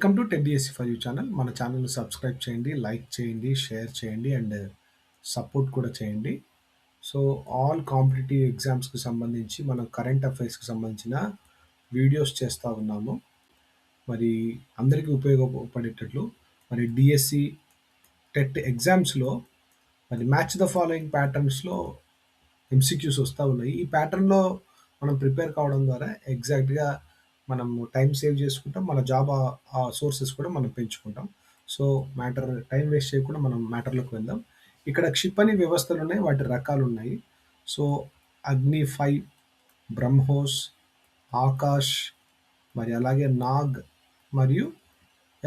Welcome to టెడ్డిఎస్సి for you channel. మన ఛానల్ని సబ్స్క్రైబ్ చేయండి, లైక్ చేయండి, షేర్ చేయండి అండ్ సపోర్ట్ కూడా చేయండి. సో ఆల్ కాంపిటేటివ్ ఎగ్జామ్స్కి సంబంధించి మనం కరెంట్ అఫైర్స్కి సంబంధించిన వీడియోస్ చేస్తూ ఉన్నాము. మరి అందరికీ ఉపయోగపడేటట్లు మరి డిఎస్సి టెట్ ఎగ్జామ్స్లో మరి మ్యాచ్ ద ఫాలోయింగ్ ప్యాటర్న్స్లో ఎంసీక్యూస్ వస్తూ ఉన్నాయి. ఈ ప్యాటర్న్లో మనం ప్రిపేర్ కావడం ద్వారా ఎగ్జాక్ట్గా మనము టైం సేవ్ చేసుకుంటాం, మన జాబ్ సోర్సెస్ కూడా మనం పెంచుకుంటాం. సో టైం వేస్ట్ చేయకుండా మనం మ్యాటర్లోకి వెళ్దాం. ఇక్కడ క్షిపణి వ్యవస్థలు ఉన్నాయి, వాటి రకాలు ఉన్నాయి. సో అగ్ని 5, బ్రహ్మోస్, ఆకాష్, మరి అలాగే నాగ్ మరియు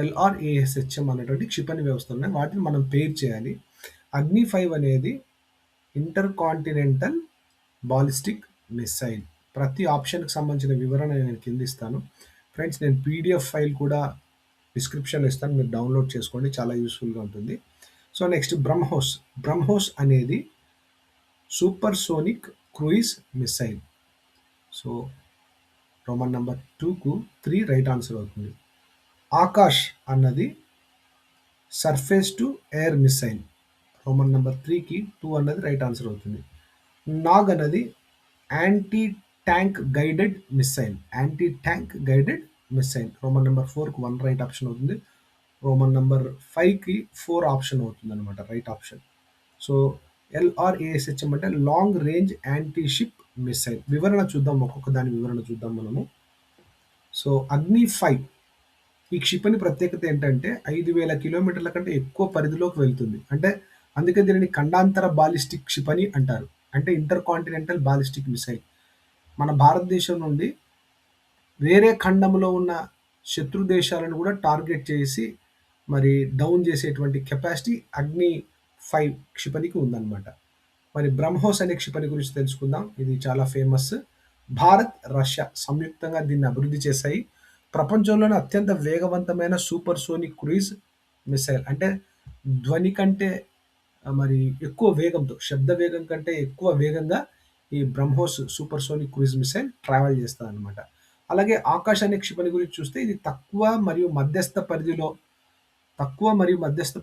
ఎల్ఆర్ఏఎస్హెచ్ఎం అనేటువంటి క్షిపణి వ్యవస్థలు ఉన్నాయి. వాటిని మనం పేర్ చేయాలి. అగ్ని 5 అనేది ఇంటర్ కాంటినెంటల్ బాలిస్టిక్ మిసైల్. ప్రతి ఆప్షన్కి సంబంధించిన వివరణ నేను కింద ఇస్తాను. ఫ్రెండ్స్, నేను పీడిఎఫ్ ఫైల్ కూడా డిస్క్రిప్షన్లో ఇస్తాను, మీరు డౌన్లోడ్ చేసుకోండి, చాలా యూస్ఫుల్గా ఉంటుంది. సో నెక్స్ట్ బ్రహ్మోస్ అనేది supersonic cruise missile. So roman number 2కు 3 రైట్ ఆన్సర్ అవుతుంది. ఆకాష్ అన్నది surface to air missile. Roman number 3కి 2 అన్నది రైట్ ఆన్సర్ అవుతుంది. నాగ్ అన్నది anti tank guided missile. Roman number 4కి 1 రైట్ ఆప్షన్ అవుతుంది. రోమన్ నెంబర్ 5కి 4 ఆప్షన్ అవుతుంది అనమాట, రైట్ ఆప్షన్. సో ఎల్ఆర్ఏఎస్హెచ్ఎం అంటే long range anti ship missile. వివరణ చూద్దాం, ఒక్కొక్క దాని వివరణ చూద్దాం మనము. సో అగ్ని 5 ఈ క్షిపణి ప్రత్యేకత ఏంటంటే 5,000 కిలోమీటర్ల కంటే ఎక్కువ పరిధిలోకి వెళ్తుంది. అంటే అందుకే దీనిని ఖండాంతర బాలిస్టిక్ క్షిపణి అంటారు, అంటే ఇంటర్ కాంటినెంటల్ బాలిస్టిక్ మిసైల్. మన భారతదేశం నుండి వేరే ఖండంలో ఉన్న శత్రు దేశాలను కూడా టార్గెట్ చేసి మరి డౌన్ చేసేటువంటి కెపాసిటీ అగ్ని 5 క్షిపణికి ఉందన్నమాట. మరి బ్రహ్మోస్ అనే క్షిపణి గురించి తెలుసుకుందాం. ఇది చాలా ఫేమస్. భారత్, రష్యా సంయుక్తంగా దీన్ని అభివృద్ధి చేశాయి. ప్రపంచంలోనే అత్యంత వేగవంతమైన సూపర్ సోనిక్ క్రూయిజ్ మిసైల్. అంటే ధ్వని కంటే మరి ఎక్కువ వేగంతో, శబ్ద వేగం కంటే ఎక్కువ వేగంగా ఈ BrahMos super sonic cruise missile travel చేస్తుంది అనమాట. అలాగే ఆకాశ్ అనే క్షిపణి గురించి చూస్తే ఇది తక్కువ మరియు మధ్యస్థ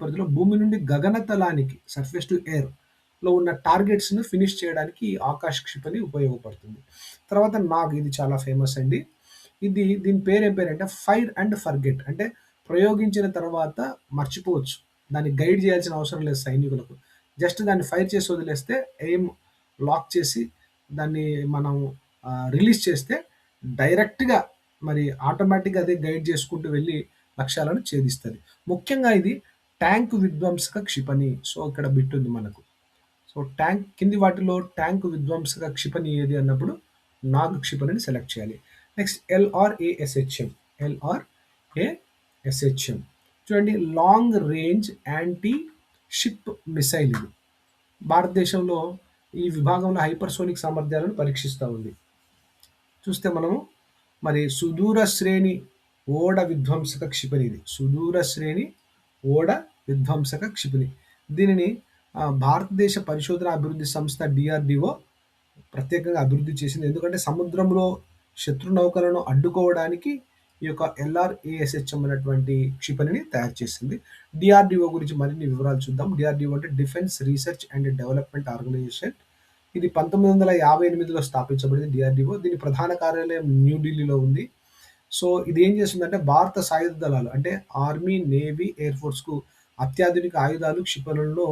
పరిధిలో భూమి నుండి గగనతలానికి, సర్ఫేస్ టు ఎయిర్ లో ఉన్న టార్గెట్స్ను ఫినిష్ చేయడానికి ఈ ఆకాశ్ క్షిపణి ఉపయోగపడుతుంది. తర్వాత నాగ్, ఇది చాలా ఫేమస్ అండి. దీని పేరు ఏం పేరంటే ఫైర్ అండ్ ఫర్గెట్. అంటే ప్రయోగించిన తర్వాత మర్చిపోవచ్చు, దాన్ని గైడ్ చేయాల్సిన అవసరం లేదు సైనికులకు. జస్ట్ దాన్ని ఫైర్ చేసి వదిలేస్తే, ఎయిమ్ లాక్ చేసి దాన్ని మనం రిలీజ్ చేస్తే డైరెక్ట్గా మరి ఆటోమేటిక్గా అదే గైడ్ చేసుకుంటూ వెళ్ళి లక్ష్యాలను ఛేదిస్తుంది. ముఖ్యంగా ఇది ట్యాంక్ విధ్వంసక క్షిపణి. సో ఇక్కడ బిట్ ఉంది మనకు. సో కింది వాటిలో ట్యాంక్ విధ్వంసక క్షిపణి ఏది అన్నప్పుడు నాగ్ క్షిపణిని సెలెక్ట్ చేయాలి. నెక్స్ట్ ఎల్ఆర్ఏఎస్హెచ్ఎం చూడండి, long range anti ship missile. ఇది భారతదేశంలో ఈ విభాగంలో హైపర్సోనిక్ సామర్థ్యాలను పరీక్షిస్తూ ఉంది. చూస్తే మనము మరి సుదూర శ్రేణి ఓడ విధ్వంసక క్షిపణి. ఇది సుదూర శ్రేణి ఓడ విధ్వంసక క్షిపణి. దీనిని భారతదేశ పరిశోధన అభివృద్ధి సంస్థ డిఆర్డిఓ ప్రత్యేకంగా అభివృద్ధి చేసింది. ఎందుకంటే సముద్రంలో శత్రు నౌకలను అడ్డుకోవడానికి ఈ యొక్క ఎల్ఆర్ఏఎస్హెచ్ఎం అనేటువంటి క్షిపణిని తయారు చేసింది. డిఆర్డిఓ గురించి మరిన్ని వివరాలు చూద్దాం. డిఆర్డిఓ అంటే defence research and development organisation. ఇది 1958లో స్థాపించబడింది డిఆర్డిఓ. దీని ప్రధాన కార్యాలయం న్యూఢిల్లీలో ఉంది. సో ఇది ఏం చేస్తుందంటే భారత సాయుధ దళాలు అంటే ఆర్మీ, నేవీ, ఎయిర్ ఫోర్స్కు అత్యాధునిక ఆయుధాలు, క్షిపణులను,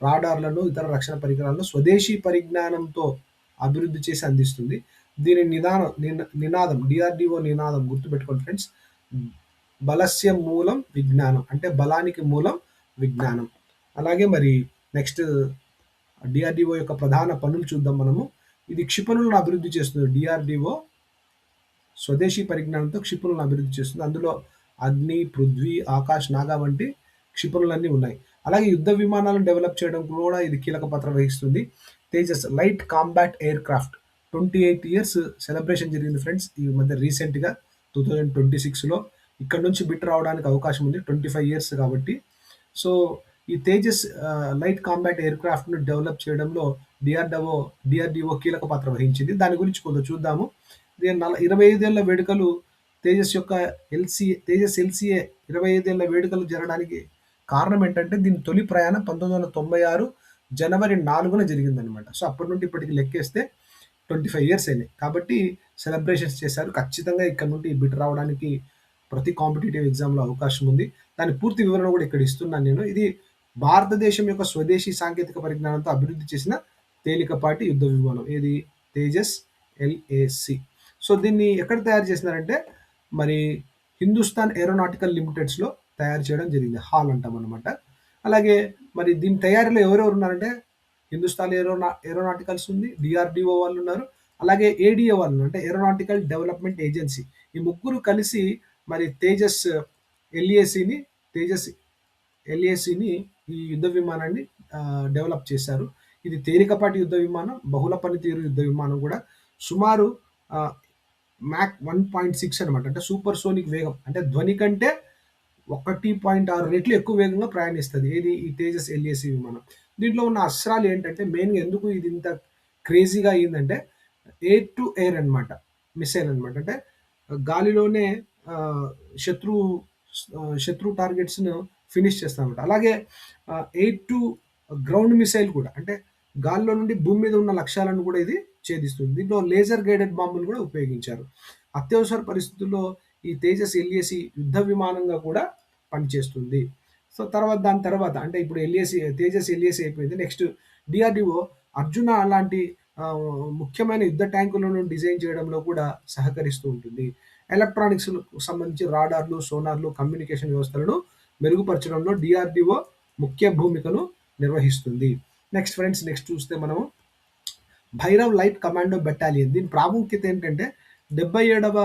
రాడార్లను, ఇతర రక్షణ పరికరాలను స్వదేశీ పరిజ్ఞానంతో అభివృద్ధి చేసి అందిస్తుంది. దీని నినాదం డిఆర్డిఓ నినాదం గుర్తుపెట్టుకోండి ఫ్రెండ్స్, బలస్య మూలం విజ్ఞానం. అంటే బలానికి మూలం విజ్ఞానం. అలాగే మరి నెక్స్ట్ డిఆర్డిఓ యొక్క ప్రధాన పనులు చూద్దాం మనము. ఇది క్షిపణులను అభివృద్ధి చేస్తుంది. డిఆర్డిఓ స్వదేశీ పరిజ్ఞానంతో క్షిపణులను అభివృద్ధి చేస్తుంది. అందులో అగ్ని, పృథ్వీ, ఆకాష్, నాగా వంటి క్షిపణులన్నీ ఉన్నాయి. అలాగే యుద్ధ విమానాలను డెవలప్ చేయడం కూడా ఇది కీలక పాత్ర వహిస్తుంది. తేజస్ లైట్ కాంబాట్ ఎయిర్ క్రాఫ్ట్ 28 ఇయర్స్ సెలబ్రేషన్ జరిగింది ఫ్రెండ్స్ ఈ మధ్య రీసెంట్గా 2026లో. ఇక్కడ నుంచి బిట్ రావడానికి అవకాశం ఉంది, 25 ఇయర్స్ కాబట్టి. సో ఈ తేజస్ లైట్ కాంబాట్ ఎయిర్ క్రాఫ్ట్ను డెవలప్ చేయడంలో డిఆర్డిఓ కీలక పాత్ర వహించింది. దాని గురించి కొంత చూద్దాము. 25 ఏళ్ల వేడుకలు తేజస్ యొక్క తేజస్ ఎల్సీఏ 25 ఏళ్ల వేడుకలు జరగడానికి కారణం ఏంటంటే దీని తొలి ప్రయాణం 1996 జనవరి 4న జరిగిందనమాట. సో అప్పటి నుండి ఇప్పటికి లెక్కేస్తే 25 ఇయర్స్ అయినాయి. కాబట్టి సెలబ్రేషన్స్ చేశారు. ఖచ్చితంగా ఇక్కడ నుండి బిట్ రావడానికి ప్రతి కాంపిటీటివ్ ఎగ్జామ్‌లో అవకాశం ఉంది. దాని పూర్తి వివరణ కూడా ఇక్కడ ఇస్తున్నాను నేను. ఇది భారతదేశం యొక్క స్వదేశీ సాంకేతిక పరిజ్ఞానంతో అభివృద్ధి చేసిన తేలికపాటి యుద్ధ విమానం. ఏది? తేజస్ ఎల్ఏసి. సో దీన్ని ఎక్కడ తయారు చేసినారంటే మరి హిందుస్థాన్ ఏరోనాటికల్ లిమిటెడ్స్‌లో తయారు చేయడం జరిగింది. హాల్ అంటామనమాట. అలాగే మరి దీని తయారీలో ఎవరెవరు ఉన్నారంటే హిందుస్థాన్ ఏరోనాటికల్స్ ఉంది, డిఆర్‌డిఓ వాళ్ళున్నారు, అలాగే ఏడీఏ వాళ్ళు అంటే ఏరోనాటికల్ డెవలప్మెంట్ ఏజెన్సీ. ఈ ముగ్గురు కలిసి మరి ఎల్ఏసీని తేజస్ ఎల్ఏసీని ఈ యుద్ధ విమానాన్ని డెవలప్ చేశారు. ఇది తేలికపాటి యుద్ధ విమానం, బహుళ పనితీరు యుద్ధ విమానం కూడా. సుమారు మ్యాక్ 1.6 అనమాట. అంటే సూపర్ సోనిక్ వేగం. అంటే ధ్వని కంటే 1.6 రెట్లు ఎక్కువ వేగంగా ప్రయాణిస్తది. ఏది? ఈ తేజస్ ఎల్ఏసీ విమానం. దీంట్లో ఉన్న అస్త్రాలు ఏంటంటే మెయిన్‌గా ఎందుకు ఇది ఇంత క్రేజీగా అయిందంటే ఎయిర్ టు ఎయిర్ అనమాట. మిసైల్ అనమాట. అంటే గాలిలోనే ఆహ్, శత్రువు శత్రు టార్గెట్స్‌ను ఫినిష్ చేస్తామన్నమాట. అలాగే ఎయిర్ టు గ్రౌండ్ మిసైల్ కూడా. అంటే గాల్లో నుండి భూమి మీద ఉన్న లక్ష్యాలను కూడా ఇది ఛేదిస్తుంది. దీంట్లో లేజర్ గైడెడ్ బాంబులు కూడా ఉపయోగించారు. అత్యవసర పరిస్థితుల్లో ఈ తేజస్ ఎల్ఏసీ యుద్ధ విమానంగా కూడా పనిచేస్తుంది. సో దాని తర్వాత అంటే ఇప్పుడు తేజస్ ఎల్ఏసీ అయిపోయింది. నెక్స్ట్ డిఆర్‌డిఓ అర్జున అలాంటి ముఖ్యమైన యుద్ధ ట్యాంకులను డిజైన్ చేయడంలో కూడా సహకరిస్తూ ఉంటుంది. ఎలక్ట్రానిక్స్‌కు సంబంధించి రాడార్లు, సోనార్లు, కమ్యూనికేషన్ వ్యవస్థలను మెరుగుపరచడంలో డిఆర్‌డిఓ ముఖ్య భూమికను నిర్వహిస్తుంది. నెక్స్ట్ చూస్తే మనము భైరవ్ లైట్ కమాండో బెటాలియన్. దీని ప్రాముఖ్యత ఏంటంటే 77వ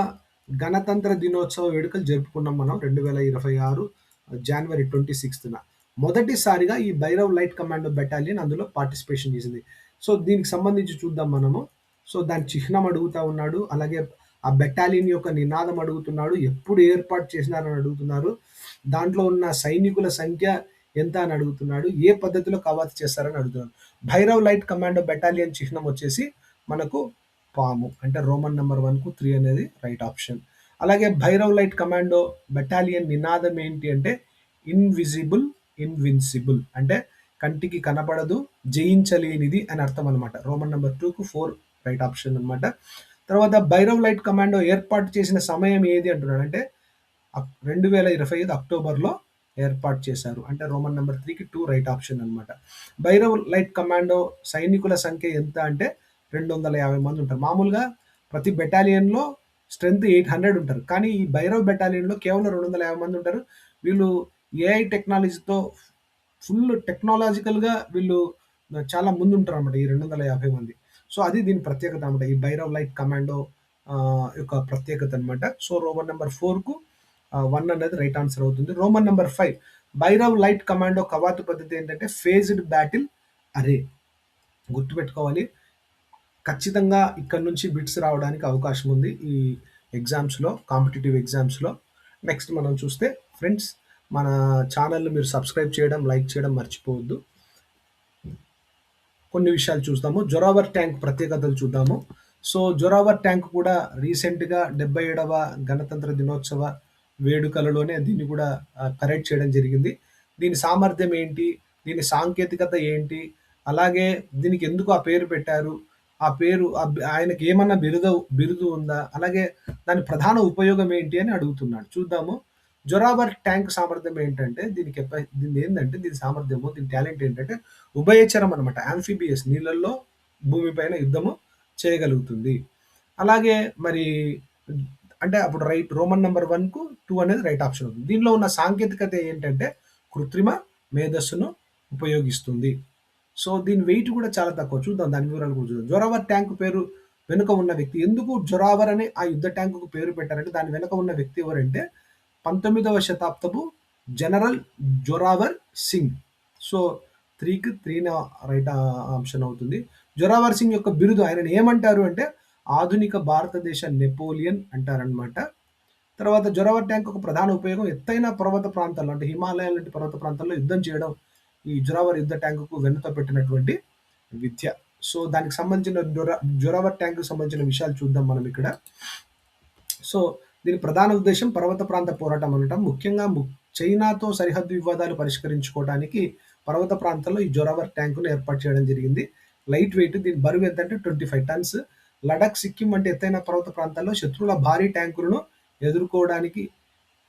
గణతంత్ర దినోత్సవ వేడుకలు జరుపుకున్నాం మనం 2026 జనవరి 26న. మొదటిసారిగా ఈ భైరవ్ లైట్ కమాండో బెటాలియన్ అందులో పార్టిసిపేషన్ చేసింది. సో దీనికి సంబంధించి చూద్దాం మనము. సో దాని చిహ్నం అడుగుతా ఉన్నాడు. అలాగే ఆ బెటాలియన్ యొక్క నినాదం అడుగుతున్నాడు. ఎప్పుడు ఏర్పాటు చేసినారని అడుగుతున్నారు. దాంట్లో ఉన్న సైనికుల సంఖ్య ఎంత అని అడుగుతున్నాడు. ఏ పద్ధతిలో కవాతు చేస్తారని అడుగుతున్నాడు. భైరవ్ లైట్ కమాండో బెటాలియన్ చిహ్నం వచ్చేసి మనకు పాము. అంటే రోమన్ నెంబర్ 1కు 3 అనేది రైట్ ఆప్షన్. అలాగే భైరవ్ లైట్ కమాండో బెటాలియన్ నినాదం ఏంటి అంటే ఇన్విజిబుల్, ఇన్విన్సిబుల్. అంటే కంటికి కనపడదు, జయించలేనిది అని అర్థం అనమాట. రోమన్ నెంబర్ 2కు 4 రైట్ ఆప్షన్ అనమాట. తర్వాత భైరవ్ లైట్ కమాండో ఏర్పాటు చేసిన సమయం ఏది అంటున్నాడు. అంటే 2025 అక్టోబర్‌లో ఏర్పాటు చేశారు. అంటే రోమన్ నెంబర్ 3కి 2 రైట్ ఆప్షన్ అనమాట. భైరవ్ లైట్ కమాండో సైనికుల సంఖ్య ఎంత అంటే 250 మంది ఉంటారు. మామూలుగా ప్రతి బెటాలియన్‌లో స్ట్రెంత్ 800 ఉంటారు. కానీ ఈ భైరవ్ బెటాలియన్‌లో కేవలం 250 మంది ఉంటారు. వీళ్ళు ఏఐ టెక్నాలజీతో ఫుల్ టెక్నాలాజికల్‌గా వీళ్ళు చాలా ముందుంటారనమాట ఈ 250 మంది. సో అది దీని ప్రత్యేకత అనమాట. ఈ భైరవ్ లైట్ కమాండో యొక్క ప్రత్యేకత అనమాట. సో రోమన్ నెంబర్ 4కు 1 అనేది రైట్ ఆన్సర్ అవుతుంది. Roman number 5 Bhairav light commando కవాతు పద్ధతి ఏంటంటే ఫేజ్డ్ బ్యాటిల్ అరే. గుర్తుపెట్టుకోవాలి. ఖచ్చితంగా ఇక్కడ నుంచి బిట్స్ రావడానికి అవకాశం ఉంది ఈ ఎగ్జామ్స్‌లో, కాంపిటీటివ్ ఎగ్జామ్స్‌లో. నెక్స్ట్ మనం చూస్తే ఫ్రెండ్స్ మన ఛానల్‌ని మీరు సబ్స్క్రైబ్ చేయడం, లైక్ చేయడం మర్చిపోవద్దు. కొన్ని విషయాలు చూద్దాము. జొరావర్ ట్యాంక్ ప్రత్యేకతలు చూద్దాము. సో జొరావర్ ట్యాంక్ కూడా రీసెంట్‌గా 77వ గణతంత్ర దినోత్సవ వేడుకలలోనే దీన్ని కూడా పరేడ్ చేయడం జరిగింది. దీని సామర్థ్యం ఏంటి? దీని సాంకేతికత ఏంటి? అలాగే దీనికి ఎందుకు ఆ పేరు పెట్టారు? ఆ పేరు ఆయనకి ఏమన్నా బిరుదు ఉందా? అలాగే దాని ప్రధాన ఉపయోగం ఏంటి అని అడుగుతున్నాడు. చూద్దాము. జొరావర్ ట్యాంక్ సామర్థ్యం ఏంటంటే దీని సామర్థ్యము, దీని టాలెంట్ ఏంటంటే ఉభయచరం అనమాట. యాంఫిబియస్ నీళ్ళల్లో భూమిపైన యుద్ధము చేయగలుగుతుంది. అలాగే మరి అంటే అప్పుడు రోమన్ నెంబర్ 1కు 2 అనేది రైట్ ఆప్షన్ అవుతుంది. దీనిలో ఉన్న సాంకేతికత ఏంటంటే కృత్రిమ మేధస్సును ఉపయోగిస్తుంది. సో దీని వెయిట్ కూడా చాలా తక్కువ. చూద్దాం దాని వివరాలు కూడా చూద్దాం. జొరావర్ ట్యాంక్ పేరు వెనుక ఉన్న వ్యక్తి. ఎందుకు జొరావర్ అని ఆ యుద్ధ ట్యాంకుకు పేరు పెట్టారంటే దాని వెనుక ఉన్న వ్యక్తి ఎవరంటే 19వ శతాబ్దపు జనరల్ జొరావర్ సింగ్. సో 3కి 3 రైట్ ఆప్షన్ అవుతుంది. జొరావర్ సింగ్ యొక్క బిరుదు ఆయనని ఏమంటారు అంటే ఆధునిక భారతదేశ నెపోలియన్ అంటారనమాట. తర్వాత జొరావర్ ట్యాంక్ ఒక ప్రధాన ఉపయోగం ఎత్తైన పర్వత ప్రాంతాల్లో అంటే హిమాలయాల లాంటి పర్వత ప్రాంతాల్లో యుద్ధం చేయడం ఈ జొరావర్ యుద్ధ ట్యాంకుకు వెన్నుతో పెట్టినటువంటి విద్య. సో దానికి సంబంధించిన జొరావర్ ట్యాంకుకు సంబంధించిన విషయాలు చూద్దాం మనం ఇక్కడ. సో దీని ప్రధాన ఉద్దేశ్యం పర్వత ప్రాంత పోరాటం అనటం. ముఖ్యంగా చైనాతో సరిహద్దు వివాదాలు పరిష్కరించుకోవడానికి పర్వత ప్రాంతాల్లో ఈ జొరావర్ ట్యాంక్‌ను ఏర్పాటు చేయడం జరిగింది. లైట్ వెయిట్ దీని బరువు ఎంతంటే 25 టన్స్. లడఖ్, సిక్కిం వంటి ఎత్తైన పర్వత ప్రాంతాల్లో శత్రువుల భారీ ట్యాంకులను ఎదుర్కోవడానికి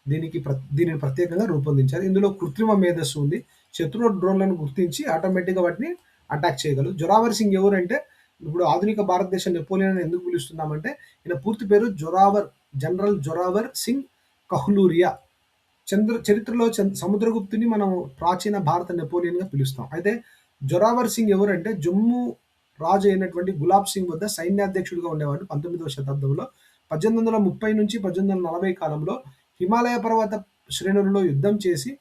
దీనిని ప్రత్యేకంగా రూపొందించారు. ఇందులో కృత్రిమ మేధస్సు ఉంది. శత్రువుల డ్రోన్‌లను గుర్తించి ఆటోమేటిక్‌గా వాటిని అటాక్ చేయగలదు. జొరావర్ సింగ్ ఎవరంటే, ఇప్పుడు ఆధునిక భారతదేశ నెపోలియన్ అని ఎందుకు పిలుస్తున్నామంటే, ఈయన పూర్తి పేరు జనరల్ జొరావర్ సింగ్ కహ్లూరియా. చరిత్రలో సముద్రగుప్తుని మనం ప్రాచీన భారత నెపోలియన్‌గా పిలుస్తాం. అయితే జొరావర్ సింగ్ ఎవరంటే, జమ్మూ రాజు అయినటువంటి గులాబ్ సింగ్ వద్ద సైన్యాధ్యక్షుడిగా ఉండేవాడు 19వ శతాబ్దంలో. 1830-1840 కాలంలో హిమాలయ పర్వత శ్రేణులలో యుద్ధం చేసి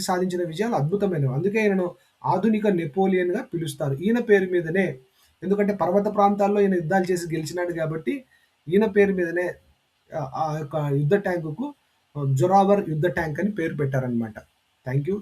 సాధించిన విజయాలు అద్భుతమైనవి. అందుకే ఈయనను ఆధునిక నెపోలియన్‌గా పిలుస్తారు. ఈయన పేరు మీదనే, ఎందుకంటే పర్వత ప్రాంతాల్లో ఈయన యుద్ధాలు చేసి గెలిచినాడు కాబట్టి ఈయన పేరు మీదనే ఆ యొక్క యుద్ధ ట్యాంకుకు జొరావర్ యుద్ధ ట్యాంక్ అని పేరు పెట్టారనమాట. Thank you.